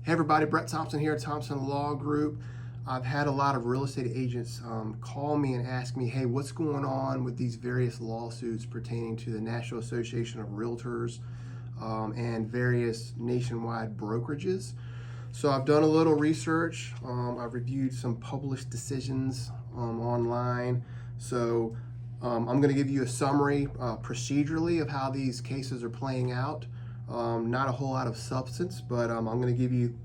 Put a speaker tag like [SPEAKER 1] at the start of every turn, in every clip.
[SPEAKER 1] Hey everybody, Brett Thompson here at Thompson Law Group. I've had a lot of real estate agents call me and ask me, hey, what's going on with these various lawsuits pertaining to the National Association of Realtors and various nationwide brokerages. So I've done a little research. I've reviewed some published decisions online. So I'm going to give you a summary procedurally of how these cases are playing out. Not a whole lot of substance, but I'm going to give you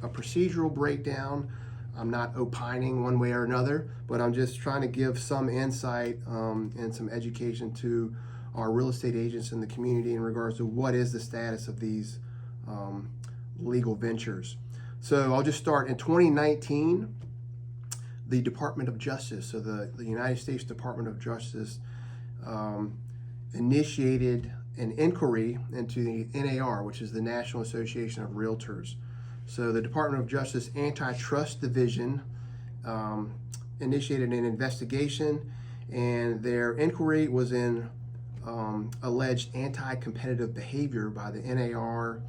[SPEAKER 1] a procedural breakdown. I'm not opining one way or another, but I'm just trying to give some insight and some education to our real estate agents in the community in regards to what is the status of these legal ventures. So I'll just start. In 2019, the Department of Justice, so the United States Department of Justice, initiated an inquiry into the NAR, which is the National Association of Realtors. So the Department of Justice Antitrust Division initiated an investigation, and their inquiry was in alleged anti-competitive behavior by the NAR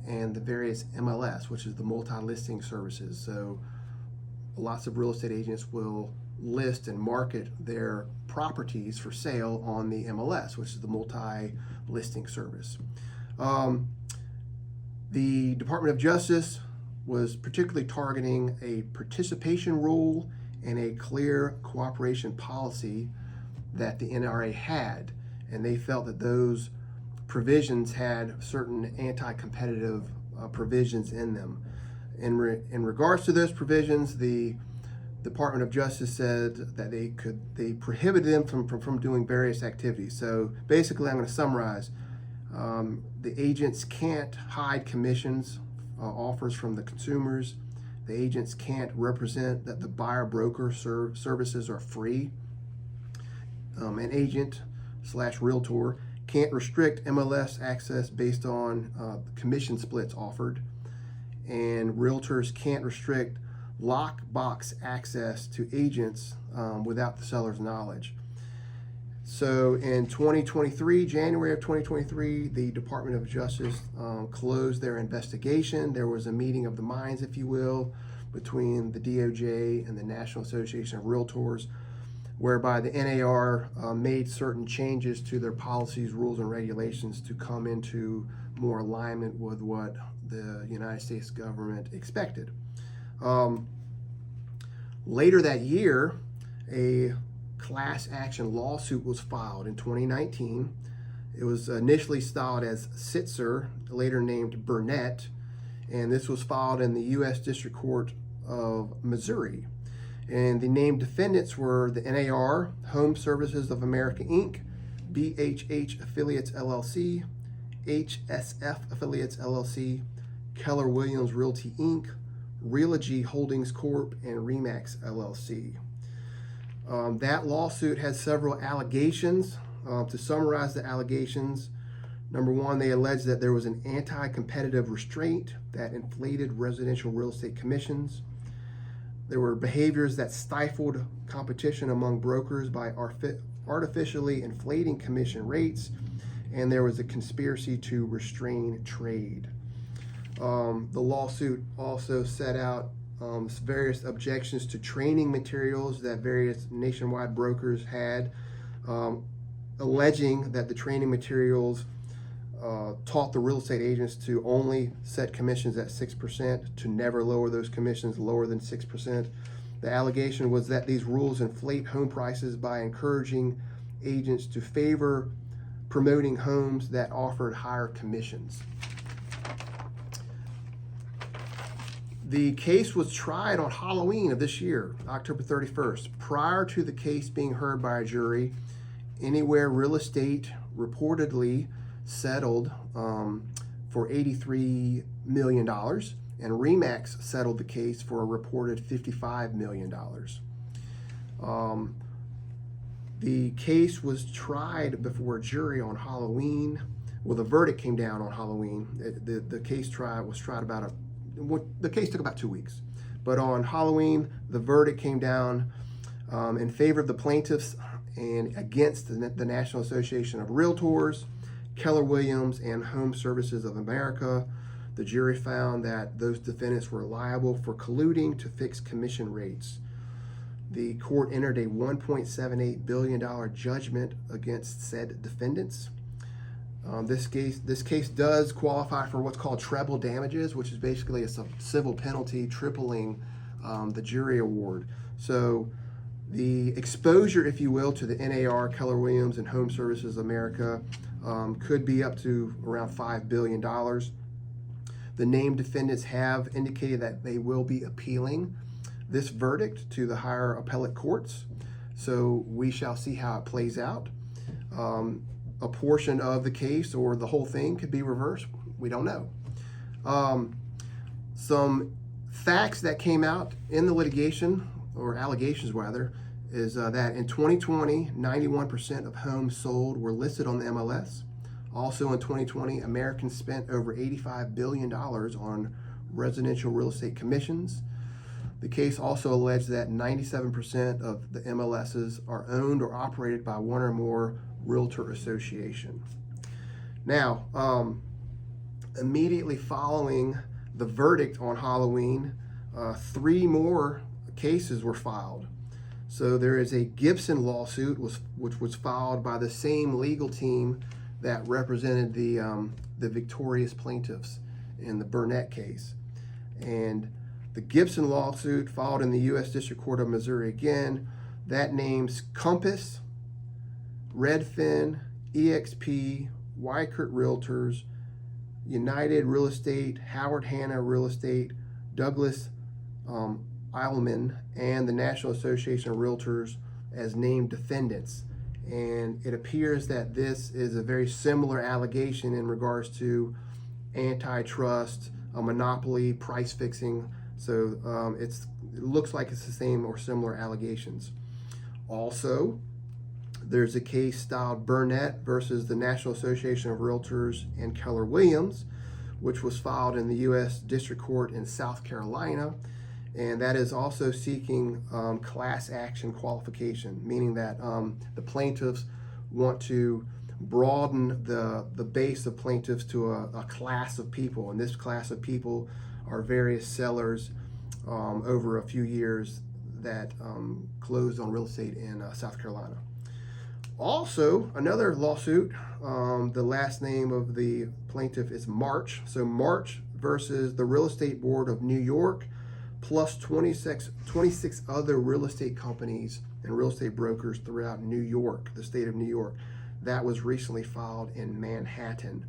[SPEAKER 1] and the various MLS, which is the multi-listing services. So lots of real estate agents will list and market their properties for sale on the MLS, which is the multi-listing service. The Department of Justice was particularly targeting a participation rule and a clear cooperation policy that the NRA had, and they felt that those provisions had certain anti-competitive provisions in them. In regards to those provisions, the Department of Justice said that they prohibited them from doing various activities. So basically, I'm going to summarize. The agents can't hide commissions, offers from the consumers. The agents can't represent that the buyer-broker services are free. An agent/realtor can't restrict MLS access based on commission splits offered. And realtors can't restrict lockbox access to agents without the seller's knowledge. So in 2023, January of 2023, the Department of Justice closed their investigation. There was a meeting of the minds, if you will, between the DOJ and the National Association of Realtors, whereby the NAR made certain changes to their policies, rules, and regulations to come into more alignment with what the United States government expected. Later that year, a class action lawsuit was filed in 2019. It was initially styled as Sitzer, later named Burnett, and this was filed in the U.S. District Court of Missouri. And the named defendants were the NAR, Home Services of America, Inc., BHH Affiliates, LLC, HSF Affiliates, LLC, Keller Williams Realty, Inc., Realogy Holdings Corp., and Remax, LLC. That lawsuit has several allegations. To summarize the allegations, number one, they allege that there was an anti-competitive restraint that inflated residential real estate commissions. There were behaviors that stifled competition among brokers by artificially inflating commission rates, and there was a conspiracy to restrain trade. The lawsuit also set out various objections to training materials that various nationwide brokers had, alleging that the training materials taught the real estate agents to only set commissions at 6%, to never lower those commissions lower than 6%. The allegation was that these rules inflate home prices by encouraging agents to favor promoting homes that offered higher commissions. The case was tried on Halloween of this year, October 31st. Prior to the case being heard by a jury, Anywhere Real Estate reportedly settled for $83 million, and Remax settled the case for a reported $55 million. The case was tried before a jury on Halloween. Well, the verdict came down on Halloween. The case the case took about 2 weeks. But on Halloween, the verdict came down in favor of the plaintiffs and against the National Association of Realtors, Keller Williams, and Home Services of America. The jury found that those defendants were liable for colluding to fix commission rates. The court entered a $1.78 billion judgment against said defendants. This case does qualify for what's called treble damages, which is basically a civil penalty tripling the jury award. So the exposure, if you will, to the NAR, Keller Williams, and Home Services America could be up to around $5 billion. The named defendants have indicated that they will be appealing this verdict to the higher appellate courts. So we shall see how it plays out. A portion of the case or the whole thing could be reversed. We don't know. Some facts that came out in the litigation, or allegations rather, is that in 2020, 91% of homes sold were listed on the MLS. Also in 2020, Americans spent over $85 billion on residential real estate commissions. The case also alleged that 97% of the MLSs are owned or operated by one or more realtor association. Now, immediately following the verdict on Halloween, 3 more cases were filed. So there is a Gibson lawsuit which was filed by the same legal team that represented the victorious plaintiffs in the Burnett case. And the Gibson lawsuit filed in the U.S. District Court of Missouri again, that names Compass, Redfin, EXP, Wykert Realtors, United Real Estate, Howard Hanna Real Estate, Douglas Eilman, and the National Association of Realtors as named defendants. And it appears that this is a very similar allegation in regards to antitrust, a monopoly, price fixing. So it looks like it's the same or similar allegations. Also, there's a case styled Burnett versus the National Association of Realtors and Keller Williams, which was filed in the U.S. District Court in South Carolina. And that is also seeking class action qualification, meaning that the plaintiffs want to broaden the base of plaintiffs to a class of people. And this class of people are various sellers over a few years that closed on real estate in South Carolina. Also, another lawsuit, the last name of the plaintiff is March. So March versus the Real Estate Board of New York, plus 26 other real estate companies and real estate brokers throughout New York, the state of New York. That was recently filed in Manhattan.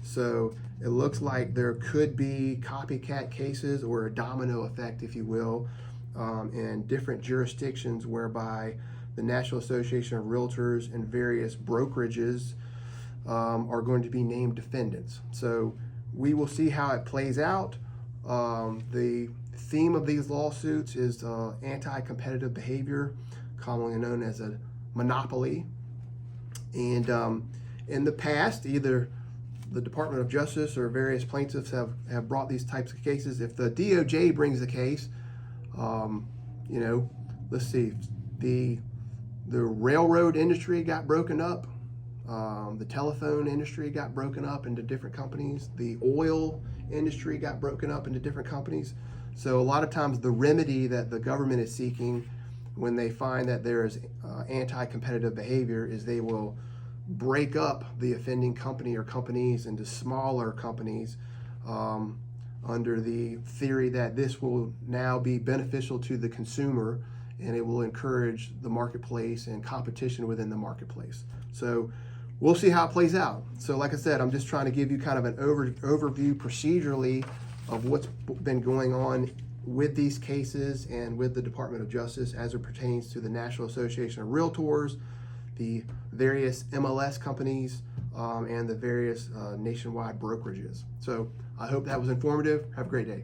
[SPEAKER 1] So it looks like there could be copycat cases or a domino effect, if you will, in different jurisdictions whereby the National Association of Realtors and various brokerages are going to be named defendants. So we will see how it plays out. The theme of these lawsuits is anti-competitive behavior, commonly known as a monopoly. And in the past, either the Department of Justice or various plaintiffs have brought these types of cases. If the DOJ brings the case, let's see, the railroad industry got broken up. The telephone industry got broken up into different companies. The oil industry got broken up into different companies. So a lot of times the remedy that the government is seeking when they find that there is anti-competitive behavior is they will break up the offending company or companies into smaller companies under the theory that this will now be beneficial to the consumer and it will encourage the marketplace and competition within the marketplace. So we'll see how it plays out. So like I said, I'm just trying to give you kind of an overview procedurally of what's been going on with these cases and with the Department of Justice as it pertains to the National Association of Realtors, the various MLS companies, and the various nationwide brokerages. So I hope that was informative. Have a great day.